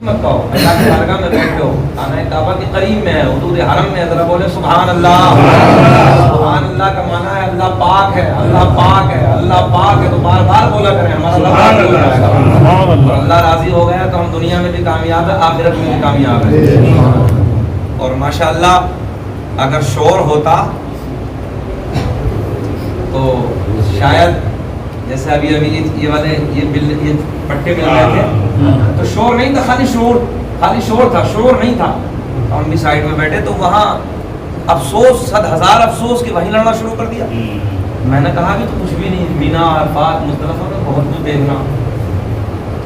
مت کہو، اللہ کی بارگاہ میں بیٹھے ہو، خانہ کعبہ کے قریب میں ہے، حدود حرم میں، ذرا بولے سبحان اللہ۔ سبحان اللہ کا معنی ہے اللہ پاک ہے، اللہ پاک ہے، اللہ پاک ہے، تو بار بار بولا کریں، ہمارا اللہ پاک ہو جائے گا۔ اور اللہ راضی ہو گیا تو ہم دنیا میں بھی کامیاب ہے، آخرت میں بھی کامیاب ہے۔ اور ماشاءاللہ اگر شور ہوتا تو شاید جیسے ابھی یہ والے یہ پٹے مل رہے تھے تو شور نہیں تھا، خالی شور تھا، شور نہیں تھا۔ ہم بھی سائڈ میں بیٹھے تو وہاں افسوس، 100,000 افسوس کہ وہیں لڑنا شروع کر دیا۔ میں نے کہا کہ تو کچھ بھی نہیں، مینا عرفات مزدلفہ میں بہت کچھ دیکھنا،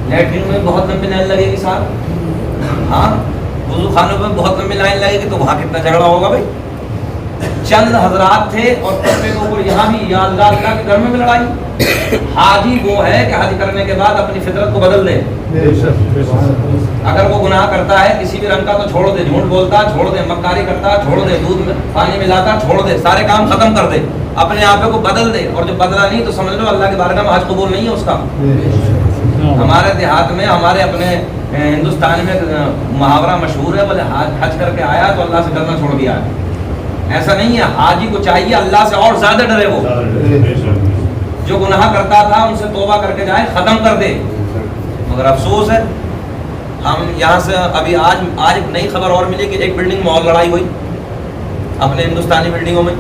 لیٹرین میں بہت لمبی لائن لگے گی صاحب، ہاں وضو خانوں میں بہت لمبی لائن لگے گی، تو وہاں کتنا جھگڑا ہوگا بھائی۔ چند حضرات تھے اور پٹے کے اوپر یہاں بھی یا اللہ اللہ کے گھر میں بھی لڑائی۔ حاجی وہ ہے کہ حج کرنے کے بعد اپنی فطرت کو بدل دے، اگر وہ گناہ کرتا ہے کسی بھی رنگ کا تو چھوڑ دے، جھوٹ بولتا چھوڑ دے، مکاری کرتا چھوڑ دے، دودھ میں پانی ملاتا چھوڑ دے، سارے کام ختم کر دے، اپنے آپ کو بدل دے، اور جو بدلا نہیں تو سمجھ لو اللہ کے بارگاہ میں حج قبول نہیں ہے اس کا۔ ہمارے دیہات میں، ہمارے اپنے ہندوستان میں محاورہ مشہور ہے، بولے حج کر کے آیا تو اللہ سے ڈرنا چھوڑ دیا ہے۔ ایسا نہیں ہے، حاجی کو چاہیے اللہ سے اور زیادہ ڈرے، وہ جو گناہ کرتا تھا ان سے توبہ کر کے جائے، ختم کر دے۔ مگر افسوس ہے ہم یہاں سے ابھی آج ایک نئی خبر اور ملی کہ ایک بلڈنگ میں اور لڑائی ہوئی اپنے ہندوستانی بلڈنگوں میں،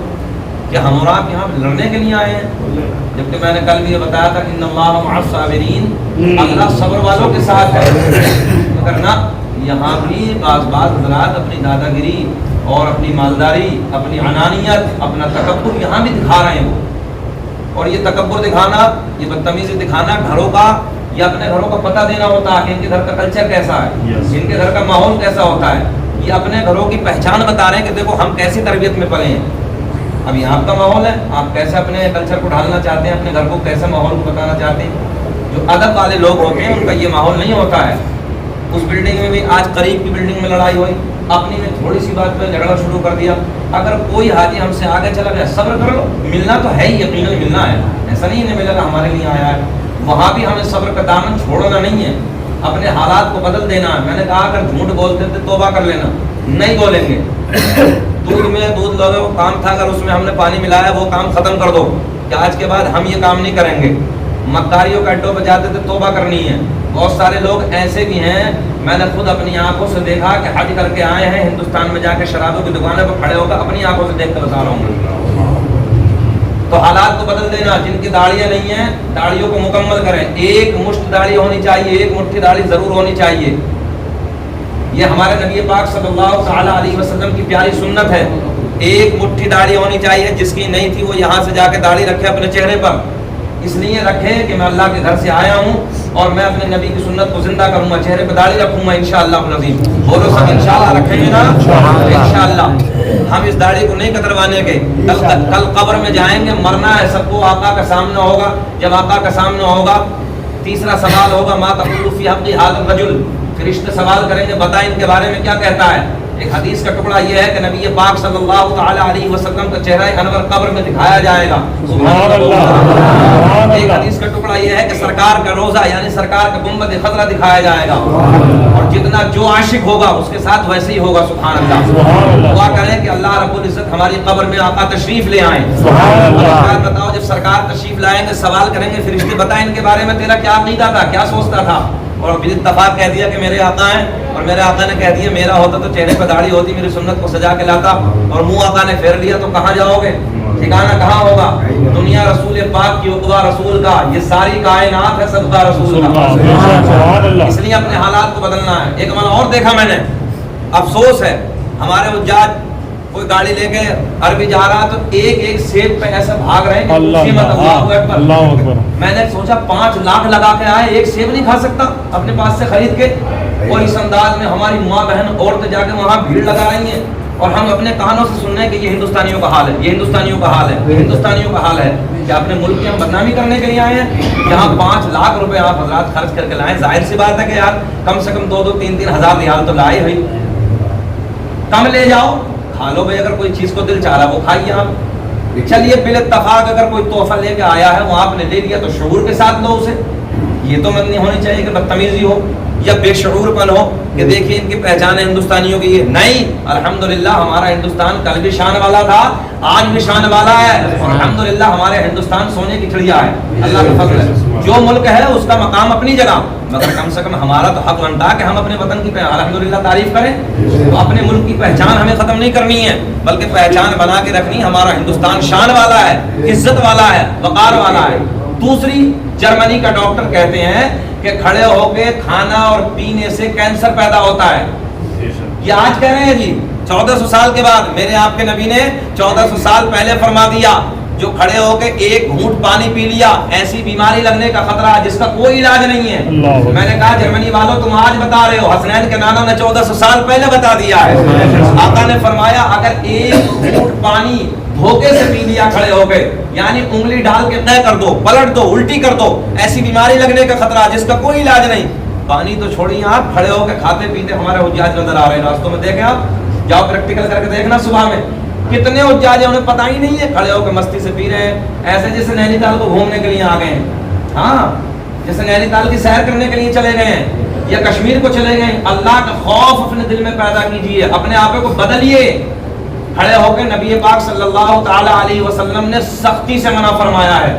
کہ ہم اور آپ یہاں لڑنے کے لیے آئے ہیں، جبکہ میں نے کل بھی یہ بتایا تھا کہ ان اللہ مع الصابرین، اللہ صبر والوں کے ساتھ ہے۔ مگر نہ، یہاں بھی بعض حضرات اپنی دادا گیری اور اپنی مالداری، اپنی انانیت، اپنا تکبر یہاں بھی دکھا رہے ہیں وہ۔ اور یہ تکبر دکھانا، یہ بدتمیزی دکھانا گھروں کا یا اپنے گھروں کا پتہ دینا ہوتا ہے کہ ان کے گھر کا کلچر کیسا ہے، ان کے گھر کا ماحول کیسا ہوتا ہے، یہ اپنے گھروں کی پہچان بتا رہے ہیں کہ دیکھو ہم کیسی تربیت میں پلے ہیں۔ اب یہ آپ کا ماحول ہے، آپ کیسے اپنے کلچر کو ڈھالنا چاہتے ہیں، اپنے گھر کو کیسے ماحول کو بتانا چاہتے ہیں۔ جو ادب والے لوگ ہوتے ہیں ان کا یہ ماحول نہیں ہوتا ہے۔ اس بلڈنگ میں بھی آج قریب کی بلڈنگ میں لڑائی ہوئی، اپنی میں تھوڑی سی بات پہ جھگڑا شروع کر دیا۔ اگر کوئی حاجی ہم سے آگے چلا گیا، صبر کر لو، ملنا تو ہے ہی، یقیناً ملنا ہے، ایسا نہیں ہے ملے گا ہمارے لیے آیا ہے۔ وہاں بھی ہمیں صبر کا دامن چھوڑنا نہیں ہے، اپنے حالات کو بدل دینا ہے۔ میں نے کہا اگر جھوٹ بولتے تھے توبہ کر لینا، نہیں بولیں گے۔ دودھ میں دودھ لو، وہ کام تھا اگر اس میں ہم نے پانی ملایا وہ کام ختم کر دو کہ آج کے بعد ہم یہ کام نہیں کریں گے۔ مکاریوں کا اڈوں پہ جاتے تھے توبہ کرنی ہے۔ بہت سارے لوگ ایسے بھی ہیں، میں نے خود اپنی آنکھوں سے دیکھا کہ حج کر کے آئے ہیں، ہندوستان میں جا کے شرابوں کی دکانوں پہ کھڑے ہو کر اپنی آنکھوں سے دیکھ کر بتا رہا ہوں۔ تو حالات کو بدل دینا۔ جن کی داڑیاں نہیں ہیں داڑیوں کو مکمل کریں، ایک مشت داڑھی ہونی چاہیے، ایک مٹھی داڑھی ضرور ہونی چاہیے۔ یہ ہمارے نبی پاک صلی اللہ تعالی علیہ وسلم کی پیاری سنت ہے، ایک مٹھی داڑھی ہونی چاہیے۔ جس کی نہیں تھی وہ یہاں سے جا کے داڑھی رکھے اپنے چہرے پر، اس لیے رکھے کہ میں اللہ کے گھر سے آیا ہوں اور میں اپنے نبی کی سنت کو زندہ کروں گا، چہرے پہ داڑھی رکھوں گا انشاءاللہ العظیم۔ بولو سب انشاءاللہ رکھیں گے نا انشاءاللہ۔ ہم اس داڑھی کو نہیں کتروانے گے، کل قبر میں جائیں گے، مرنا ہے سب کو، آقا کا سامنا ہوگا۔ جب آقا کا سامنا ہوگا تیسرا سوال ہوگا ما تقول فی حق ھذا الرجل، فرشتے سوال کریں گے بتا ان کے بارے میں کیا کہتا ہے۔ ایک حدیث کا ٹکڑا یہ ہے کہ نبی پاک صلی اللہ تعالی علیہ وسلم کا چہرہ انور قبر میں دکھایا جائے گا، سبحان اللہ۔ ایک حدیث کا ٹکڑا یہ ہے کہ سرکار کا روزہ یعنی سرکار کا گنبد خضرا دکھایا جائے گا، اور جتنا جو عاشق ہوگا اس کے ساتھ ویسے ہی ہوگا، سبحان اللہ۔ دعا کریں کہ اللہ رب العزت ہماری قبر میں آقا تشریف لے آئیں۔ بتاؤ جب سرکار تشریف لائیں گے سوال کریں گے فرشتے بتا ان کے بارے میں تیرا کیا عقیدہ تھا، کیا سوچتا تھا، اور بالاتفاق کہہ دیا کہ میرے آقا ہیں، اور میرے آقا نے کہہ دیا میرا ہوتا تو چہرے پہ داڑھی ہوتی، میری سنت کو سجا کے لاتا، اور منہ آقا نے پھیر لیا تو کہاں جاؤ گے، ٹھکانہ کہاں ہوگا؟ دنیا رسول پاک کی عقبہ رسول کا، یہ ساری کائنات ہے صدقہ رسول کا۔ اس لیے اپنے حالات کو بدلنا ہے۔ ایک عمل اور دیکھا میں نے، افسوس ہے ہمارے حجاج کوئی گاڑی لے کے عربی جا رہا تو ایک ایک سیب پہ ایسے بھاگ رہے ہیں کہ اللہ اکبر۔ میں نے سوچا 5 لاکھ لگا کے آئے، ایک سیب نہیں کھا سکتا اپنے پاس سے خرید کے، اور اس انداز میں ہماری ماں بہن عورتیں جا کے وہاں بھیڑ لگا رہی ہیں، اور ہم اپنے کانوں سے سن رہے ہیں کہ یہ ہندوستانیوں کا حال ہے، یہ ہندوستانیوں کا حال ہے، یہ ہندوستانیوں کا حال ہے۔ کیا اپنے ملک کی ہم بدنامی کرنے کے لیے آئے ہیں؟ یہاں 5 لاکھ روپے آپ حضرات خرچ کر کے لائیں، ظاہر سی بات ہے کہ یار کم سے کم 2-2 3-3 ہزار ریال تو لائے ہوئی، کم لے جاؤ، کھا لو بھائی، اگر کوئی چیز کو دل چاہ رہا وہ کھائیے آپ۔ چلیے بالاتفاق اگر کوئی تحفہ لے کے آیا ہے وہ آپ نے لے لیا تو شعور کے ساتھ لو اسے، یہ تو مت نہیں ہونی چاہیے کہ بدتمیزی ہو، یا بے شعور پن ہو کہ دیکھیے ان کی پہچان ہے ہندوستانیوں کی. یہ نہیں, الحمدللہ ہمارا ہندوستان کل بھی شان والا تھا, آج بھی شان والا ہے, اور الحمدللہ ہمارے ہندوستان سونے کی چڑیا ہے, اللہ کا فضل ہے. جو ملک ہے اس کا مقام اپنی جگہ, مگر کم سے کم ہمارا تو حق بنتا ہے کہ ہم اپنے وطن کی الحمدللہ تعریف کریں. تو اپنے ملک کی پہچان ہمیں ختم نہیں کرنی ہے, بلکہ پہچان بنا کے رکھنی. ہمارا ہندوستان شان والا ہے, عزت والا ہے, وقار والا ہے. دوسری, جرمنی کا ڈاکٹر کہتے ہیں کہ کھڑے ہو کے کھانا اور پینے سے کینسر پیدا ہوتا ہے. یہ آج کہہ رہے ہیں جی, 1400 سال کے بعد. میرے آپ کے نبی نے 1400 سال پہلے فرما دیا, جو کھڑے ہو کے ایک گھونٹ پانی پی لیا ایسی بیماری لگنے کا خطرہ ہے جس کا کوئی علاج نہیں ہے. میں نے کہا جرمنی والوں تم آج بتا رہے ہو, حسنین کے نانا نے 1400 سال پہلے بتا دیا ہے. آقا نے فرمایا اگر ایک گھونٹ پانی دھوکے سے پی لیا کھڑے ہو کے, یعنی انگلی ڈال کے طے کر دو, پلٹ دو, الٹی کر دو, ایسی بیماری لگنے کا خطرہ جس کا کوئی علاج نہیں. پانی تو چھوڑیے آپ, کھڑے ہو کے کھاتے پیتے ہمارے حجاج نظر آ رہے ہیں راستوں میں, دیکھیں آپ جاؤ پریکٹیکل کر کے دیکھنا. صبح میں کتنے حجاج ہیں انہیں پتہ ہی نہیں ہے, کھڑے ہو کے مستی سے پی رہے ہیں, ایسے جیسے نینی تال کو گھومنے کے لیے آ گئے ہیں. ہاں, جیسے نینی تال کی سیر کرنے کے لیے چلے گئے ہیں یا کشمیر کو چلے گئے. اللہ کا خوف اپنے دل میں پیدا کیجیے, اپنے آپ کو بدلیے. کھڑے ہو کے نبی پاک صلی اللہ تعالی علیہ وسلم نے سختی سے منع فرمایا ہے.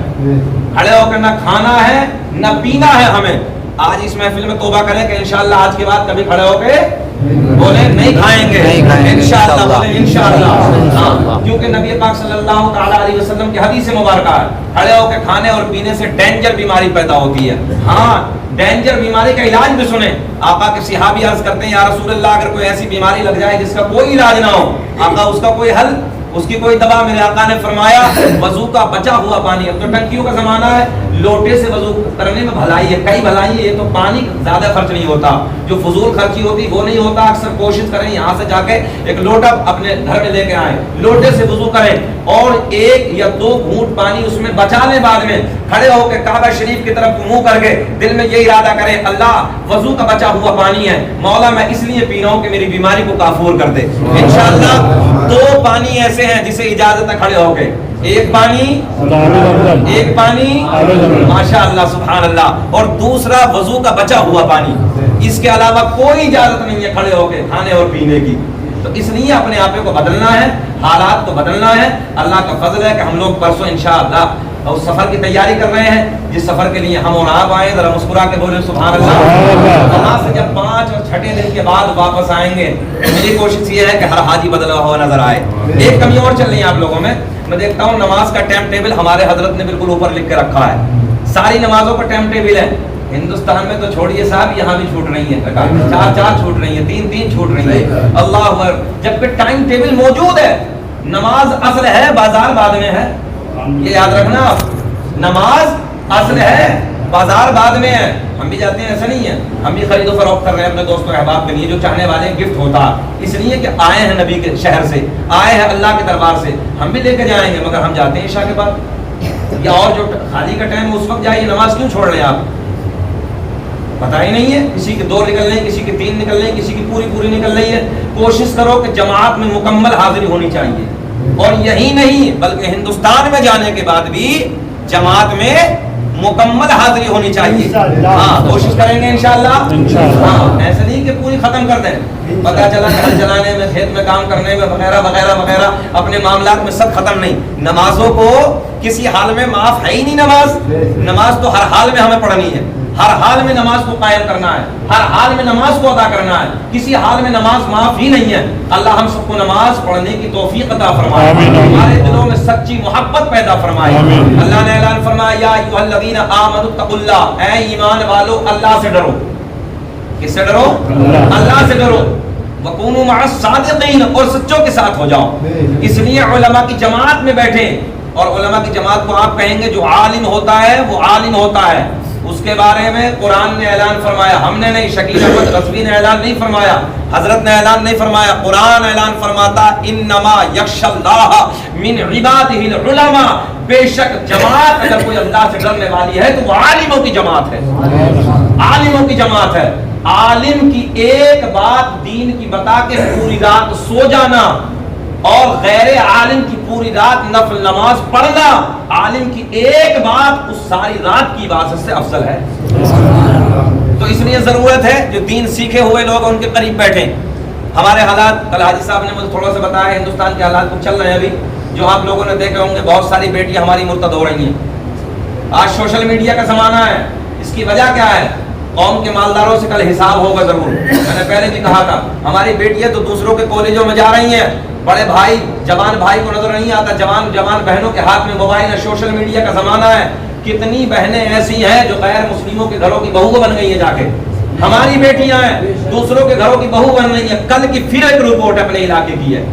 کھڑے ہو کے نہ کھانا ہے نہ پینا ہے ہمیں. آج اس محفل میں توبہ کریں کہ انشاءاللہ آج کے بعد کبھی کھڑے ہو کے بولے نہیں کھائیں گے, انشاءاللہ بولے انشاءاللہ. ہاں, کیونکہ نبی پاک صلی اللہ تعالی علیہ وسلم کی حدیث مبارکہ ہے کھڑے ہو کے کھانے اور پینے سے ڈینجر بیماری پیدا ہوتی ہے. ہاں, ڈینجر بیماری کا علاج بھی سنیں. آقا کے صحابی عرض کرتے ہیں یا رسول اللہ اگر کوئی ایسی بیماری لگ جائے جس کا کوئی علاج نہ ہو, آقا اس کا کوئی حل, اس کی کوئی دوا. میرے آقا نے فرمایا وضو کا بچا ہوا پانی. اب تو ٹنکیوں کا زمانہ ہے, لوٹے سے وضو کرنے میں بھلائی ہے, کئی بھلائی ہے. یہ تو پانی زیادہ خرچ نہیں ہوتا, جو فضول خرچی ہوتی وہ نہیں ہوتا. اکثر کوشش کریں یہاں سے جا کے ایک لوٹا اپنے گھر میں لے کے آئیں, لوٹے سے وضو کریں اور ایک یا دو گھونٹ پانی اس میں بچا لیں. بعد میں کھڑے ہو کے کعبہ شریف کی طرف منہ کر کے دل میں یہ ارادہ کریں اللہ وضو کا بچا ہوا پانی ہے, مولا میں اس لیے پی رہا ہوں کہ میری بیماری کو کافور کر دے. انشاءاللہ 2 پانی ایسے ہیں جسے اجازت ہے کھڑے ہو کے, ایک پانی ماشاء اللہ سبحان اللہ, اور دوسرا وضو کا بچا ہوا پانی. اس کے علاوہ کوئی اجازت نہیں ہے کھڑے ہو کے کھانے اور پینے کی. تو اس لیے اپنے آپ کو بدلنا ہے, حالات کو بدلنا ہے. اللہ کا فضل ہے کہ ہم لوگ پرسوں انشاءاللہ اس سفر کی تیاری کر رہے ہیں جس سفر کے لیے ہم اور آپ آئے. ذرا مسکرا کے بولے سبحان اللہ. وہاں سے جب 5 اور 6 دن کے بعد واپس آئیں گے, میری کوشش یہ ہے کہ ہر حاجی بدلا ہوا نظر آئے. ایک کمی اور چل رہی ہے آپ لوگوں میں, میں دیکھتا ہوں نماز کا ٹائم ٹیبل ہمارے حضرت نے بالکل اوپر لکھ کے رکھا ہے. ساری نمازوں کا ٹائم ٹیبل ہے. ہندوستان میں تو چھوڑیے صاحب, یہاں بھی چھوٹ رہی ہیں, 4 چھوٹ رہی ہیں, 3 چھوٹ رہی ہیں. اللہ اکبر, جبکہ ٹائم ٹیبل موجود ہے. نماز اصل ہے, بازار بعد میں ہے. یہ یاد رکھنا, نماز اصل ہے, بازار بعد میں ہے. ہم بھی جاتے ہیں, ایسا نہیں ہے, ہم بھی خرید و فروخت کر رہے ہیں اپنے دوستوں احباب کے لیے, جو چاہنے والے ہیں گفٹ ہوتا اس لیے کہ آئے ہیں نبی کے شہر سے, آئے ہیں اللہ کے دربار سے, ہم بھی لے کے جائیں گے. مگر ہم جاتے ہیں عشاء کے بعد, یا اور جو خالی کا ٹائم ہے اس وقت جائیے. نماز کیوں چھوڑ رہے ہیں آپ, پتہ ہی نہیں ہے. کسی کے 2 نکل رہے ہیں, کسی کے 3 نکل رہے ہیں, کسی کی پوری نکل رہی ہے. کوشش کرو کہ جماعت میں مکمل حاضری ہونی چاہیے. اور یہی نہیں بلکہ ہندوستان میں جانے کے بعد بھی جماعت میں مکمل حاضری ہونی چاہیے. ہاں, کوشش کریں گے انشاءاللہ. ہاں, ایسا نہیں کہ پوری ختم کر دیں. پتہ چلا گھر چلانے میں, کھیت میں کام کرنے میں وغیرہ وغیرہ وغیرہ, اپنے معاملات میں سب ختم نہیں. نمازوں کو کسی حال میں معاف ہے ہی نہیں. نماز تو ہر حال میں ہمیں پڑھنی ہے, ہر حال میں نماز کو قائم کرنا ہے, ہر حال میں نماز کو ادا کرنا ہے. کسی حال میں نماز معاف ہی نہیں ہے. اللہ ہم سب کو نماز پڑھنے کی توفیق عطا فرمائے, ہمارے دلوں میں سچی محبت پیدا فرمائے. اللہ نے اعلان فرمایا یا ایھا الذین آمنوا اتقوا اللہ, اے ایمان والو اللہ سے ڈرو. کس سے ڈرو؟ اللہ سے ڈرو. وکونوا مع الصادقین, اور سچوں کے ساتھ ہو جاؤ. اس لیے علماء کی جماعت میں بیٹھیں, اور علماء کی جماعت کو آپ کہیں گے جو عالم ہوتا ہے وہ عالم ہوتا ہے. اس کے بارے میں قرآن نے اعلان فرمایا, ہم نے نہیں, شکیل احمد غزوی نے اعلان نہیں فرمایا, حضرت نے اعلان نہیں فرمایا, قرآن اعلان فرماتا انما یخشی اللہ من عبادہ العلماء. بے شک جماعت اگر کوئی اللہ سے ڈرنے والی ہے تو وہ عالموں کی جماعت ہے. عالموں کی جماعت ہے. عالم کی ایک بات دین کی بتا کے پوری رات سو جانا, اور غیر عالم کی پوری رات نفل نماز پڑھنا, عالم کی ایک بات اس ساری رات کی عبادت سے افضل ہے. تو تو اس لیے ضرورت ہے جو دین سیکھے ہوئے لوگ ان کے قریب بیٹھیں. ہمارے حالات کل حاجی صاحب نے مجھے تھوڑا سا بتایا ہندوستان کے حالات کچھ چل رہے ہیں ابھی جو آپ لوگوں نے دیکھے ہوں گے. بہت ساری بیٹیاں ہماری مرتد ہو رہی ہیں. آج سوشل میڈیا کا زمانہ ہے. اس کی وجہ کیا ہے؟ قوم کے مالداروں سے کل حساب ہوگا ضرور. میں نے پہلے بھی کہا تھا ہماری بیٹیاں تو دوسروں کے کالجوں میں جا رہی ہیں. بڑے بھائی جوان بھائی کو نظر نہیں آتا, جوان بہنوں کے ہاتھ میں موبائل ہے. سوشل میڈیا کا زمانہ ہے. کتنی بہنیں ایسی ہیں جو غیر مسلموں کے گھروں کی بہو بن گئی ہیں. جا کے ہماری بیٹیاں ہیں دوسروں کے گھروں کی بہو بن رہی ہیں. کل کی پھر ایک رپورٹ اپنے علاقے کی ہے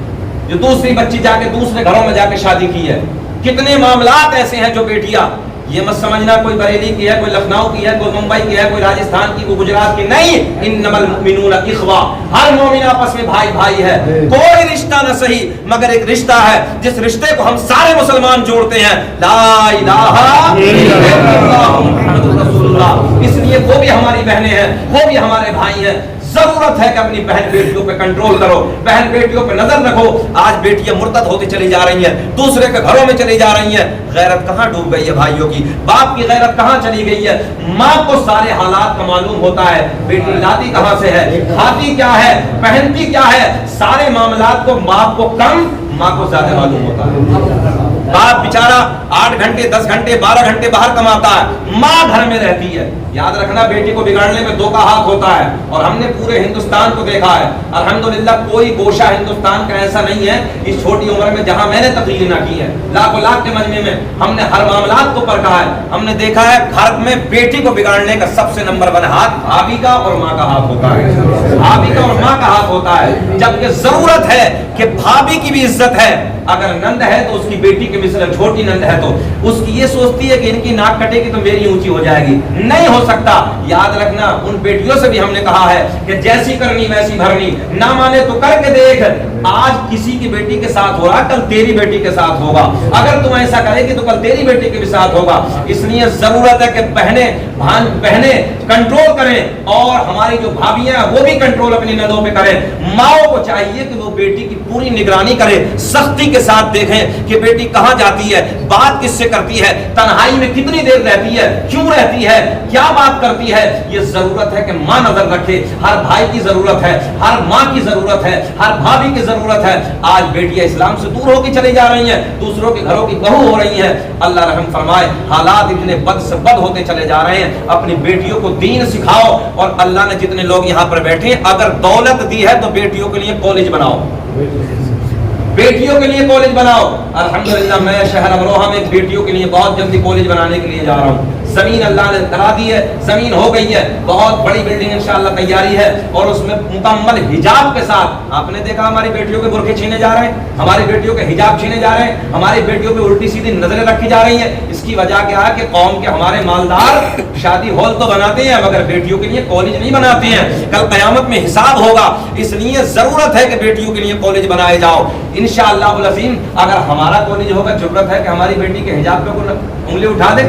جو دوسری بچی جا کے دوسرے گھروں میں جا کے شادی کی ہے. کتنے معاملات ایسے ہیں جو بیٹیاں, یہ مت سمجھنا کوئی بریلی کی ہے, کوئی لکھنؤ کی ہے, کوئی ممبئی کی ہے, کوئی راجستھان کی, کوئی گجرات کی نہیں. انما المؤمنون اخوہ, ہر مومن آپس میں بھائی بھائی ہے. کوئی رشتہ نہ صحیح مگر ایک رشتہ ہے جس رشتے کو ہم سارے مسلمان جوڑتے ہیں, لا الہ الا اللہ محمد رسول اللہ. اس لیے وہ بھی ہماری بہنیں ہیں, وہ بھی ہمارے بھائی ہیں. ضرورت ہے کہ اپنی بہن بیٹیوں پہ کنٹرول کرو, بہن بیٹیوں پہ نظر رکھو. آج بیٹیاں مرتد ہوتی چلی جا رہی ہیں, دوسرے کے گھروں میں چلی جا رہی ہیں. غیرت کہاں ڈوب گئی ہے بھائیوں کی؟ باپ کی غیرت کہاں چلی گئی ہے؟ ماں کو سارے حالات کا معلوم ہوتا ہے. بیٹی لاتی کہاں سے ہے, کھاتی کیا ہے, پہنتی کیا ہے, سارے معاملات کو باپ کو کم, ماں کو زیادہ معلوم ہوتا ہے. باپ بیچارہ 8 گھنٹے 10 گھنٹے 12 گھنٹے باہر کماتا ہے, ماں گھر میں رہتی ہے. یاد رکھنا بیٹی کو بگاڑنے میں 2 کا ہاتھ ہوتا ہے. اور ہم نے پورے ہندوستان کو دیکھا ہے. الحمدللہ کوئی گوشہ ہندوستان کا ایسا نہیں ہے اس چھوٹی عمر میں جہاں میں نے تقریر نہ کی ہے. لاکھوں لاکھ کے مجمع میں ہم نے ہر معاملات کو پرکھا ہے. ہم نے دیکھا ہے گھر میں بیٹی کو بگاڑنے کا سب سے نمبر 1 ہاتھ بھابھی کا اور ماں کا ہاتھ ہوتا ہے. بھابھی کا اور ماں کا ہاتھ ہوتا ہے. جبکہ ضرورت ہے کہ بھابھی کی بھی عزت ہے. اگر نند ہے تو اس کی بیٹی کے مثل, چھوٹی نند ہے تو اس کی یہ سوچتی ہے کہ ان کی ناک کٹے گی تو میری اونچی ہو جائے گی. نہیں ہو سکتا. یاد رکھنا ان بیٹیوں سے بھی ہم نے کہا ہے کہ جیسی کرنی ویسی بھرنی, نہ مانے تو کر کے دیکھ. آج کسی کی بیٹی کے ساتھ ہو رہا, کل تیری بیٹی کے ساتھ ہوگا. اگر تم ایسا کرے گی تو کل تیری بیٹی کے بھی ساتھ ہوگا. اس لیے ضرورت ہے کہ بہنیں کنٹرول کریں اور ہماری جو بھابیاں ہیں وہ بھی کنٹرول اپنی نندوں پہ کریں. ماؤں کو چاہیے کہ وہ بیٹی کی پوری نگرانی کرے, سختی کے ساتھ دیکھیں کہ بیٹی کہاں جاتی ہے, بات کس سے کرتی ہے, تنہائی میں کتنی دیر رہتی ہے, کیوں رہتی ہے, کیا بات کرتی ہے. یہ ضرورت ہے کہ ماں نظر رکھے. ہر بھائی کی ضرورت ہے, ہر ماں کی ضرورت ہے, ہر بھابھی کی ضرورت ہے. آج بیٹیاں اسلام سے دور ہو کے چلی جا رہی ہیں, دوسروں کے گھروں کی بہو ہو رہی ہیں. اللہ رحم فرمائے. حالات اتنے بد سے بد ہوتے چلے جا رہے ہیں. اپنی بیٹیوں کو دین سکھاؤ. اور اللہ نے جتنے لوگ یہاں پر بیٹھے ہیں, اگر دولت دی ہے تو بیٹیوں کے لیے کالج بناؤ, بیٹیوں کے لیے کالج بناؤ. الحمدللہ میں شہر امروہہ میں بیٹیوں کے لیے بہت جلدی کالج بنانے کے لیے جا رہا ہوں. زمین اللہ نے کرا دی ہے, زمین ہو گئی ہے, بہت بڑی بلڈنگ انشاءاللہ تیاری ہے. اور اس میں مکمل حجاب کے ساتھ, آپ نے دیکھا ہماری بیٹیوں کے برقعے چھینے جا رہے ہیں, ہماری بیٹیوں کے حجاب چھینے جا رہے ہیں, ہماری بیٹیوں پہ الٹی سیدھی نظریں رکھی جا رہی ہیں. اس کی وجہ کیا ہے کہ قوم کے ہمارے مالدار شادی ہال تو بناتے ہیں مگر بیٹیوں کے لیے کالج نہیں بناتے ہیں. کل قیامت میں حساب ہوگا. اس لیے ضرورت ہے کہ بیٹیوں کے لیے کالج بنائے جاؤ. انشاءاللہ العظیم اگر ہمارا کالج ہوگا, ضرورت ہے کہ ہماری بیٹی کے حجاب پہ کوئی انگلی اٹھا دے,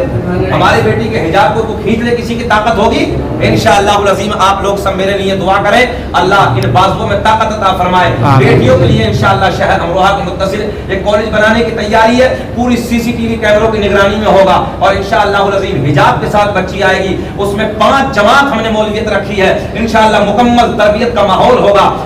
ہماری بیٹی کے حجاب کو کھینچ لے, کسی کی طاقت ہوگی. انشاءاللہ العظیم آپ لوگ سب میرے لیے دعا کریں, اللہ ان بازوؤں میں طاقت عطا فرمائے. بیٹیوں کے لیے انشاءاللہ شہر امروہہ کے متصل ایک کالج بنانے کی تیاری ہے. پوری CCTV کیمروں کی نگرانی میں ہوگا اور انشاءاللہ العظیم حجاب کے ساتھ بچی آئے گی. اس میں 5 جماعت ہم نے مولویت رکھی ہے. انشاءاللہ مکمل تربیت کا ماحول ہوگا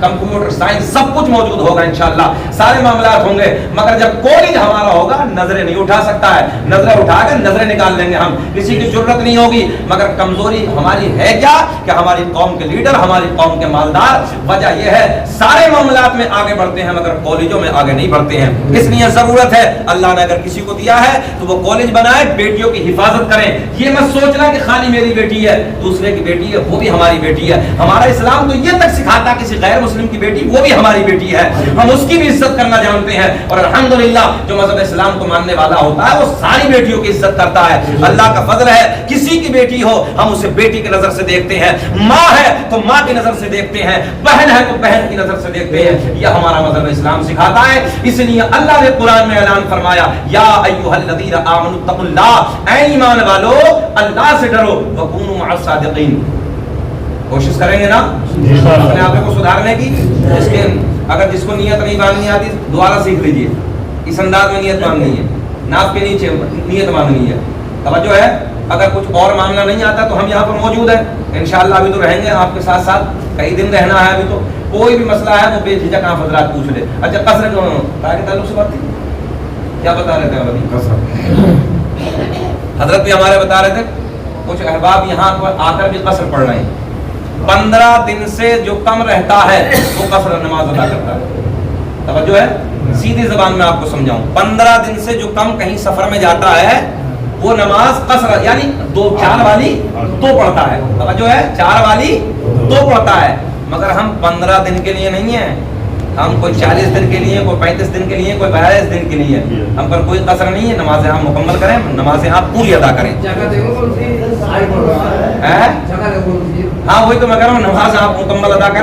کمپیوٹر سائنس سب کچھ موجود ہوگا. انشاءاللہ سارے معاملات ہوں گے. مگر جب کالج ہمارا ہوگا, نظریں نہیں اٹھا سکتا ہے, نظریں اٹھا کر نظریں نکال لیں گے ہم, کسی کی ضرورت نہیں ہوگی. مگر کمزوری ہماری ہے کیا کہ ہماری قوم کے لیڈر, ہماری قوم کے مالدار, وجہ یہ ہے سارے معاملات میں آگے بڑھتے ہیں مگر کالجوں میں آگے نہیں بڑھتے ہیں. اس لیے ضرورت ہے اللہ نے اگر کسی کو دیا ہے تو وہ کالج بنائے, بیٹیوں کی حفاظت کریں. یہ مت سوچنا کہ خالی میری بیٹی ہے, دوسرے کی بیٹی ہے وہ بھی ہماری بیٹی ہے. ہمارا اسلام تو یہ تک سکھاتا کسی غیر مسلم کی بیٹی وہ بھی ہماری بیٹی ہے, ہم اس کی بھی عزت کرنا جانتے ہیں. اور الحمدللہ جو مذہب اسلام کو ماننے والا ہوتا ہے وہ ساری بیٹیوں کی عزت کرتا ہے. اللہ کا فضل ہے, کسی کی بیٹی ہو ہم اسے بیٹی کی نظر سے دیکھتے ہیں, ماں ہے تو ماں کی نظر سے دیکھتے ہیں, بہن ہے تو بہن کی نظر سے دیکھتے ہیں. یہ ہمارا مذہب اسلام سکھاتا ہے. اس لیے اللہ نے قرآن میں اعلان فرمایا, یا ایھا الذین آمنوا اتقوا اللہ, اے ایمان والو اللہ سے ڈرو, وکونوا مع الصادقین. کوشش کریں گے نا اپنے آپ کو سدھارنے کی. اس کے اگر جس کو نیت نہیں باندھنی آتی دوبارہ سیکھ لیجیے. اس انداز میں نیت باندھنی ہے, ناف کے نیچے نیت باندھنی ہے. توجہ ہے. اگر کچھ اور معاملہ نہیں آتا تو ہم یہاں پر موجود ہیں انشاءاللہ، ابھی تو رہیں گے آپ کے ساتھ ساتھ، کئی دن رہنا ہے ابھی تو، کوئی بھی مسئلہ ہے وہ بے جھجک آپ حضرات پوچھ لے. اچھا قصر کے تعلق سے بات تھی، کیا بتا رہے تھے ابھی؟ حضرت بھی ہمارے بتا رہے تھے کچھ احباب یہاں پر آ کر بھی قصر پڑھ رہے ہیں. 15 دن سے جو کم رہتا ہے وہ قصر نماز ادا کرتا ہے. توجہ ہے، سیدھی زبان میں آپ کو سمجھاؤں، 15 دن سے جو کم کہیں سفر میں جاتا ہے وہ نماز قصر یعنی 4 والی 2 پڑھتا ہے. توجہ ہے، 4 والی 2 پڑھتا ہے. مگر ہم 15 دن کے لیے نہیں ہیں، ہم کوئی 40 دن کے لیے، کوئی 35 دن کے لیے، کوئی 42 دن کے لیے، ہم پر کوئی قصر نہیں ہے. نمازیں ہم مکمل کریں، نمازیں آپ پوری ادا کریں. ہاں وہی تو میں کہہ رہا ہوں، نماز آپ مکمل ادا کریں.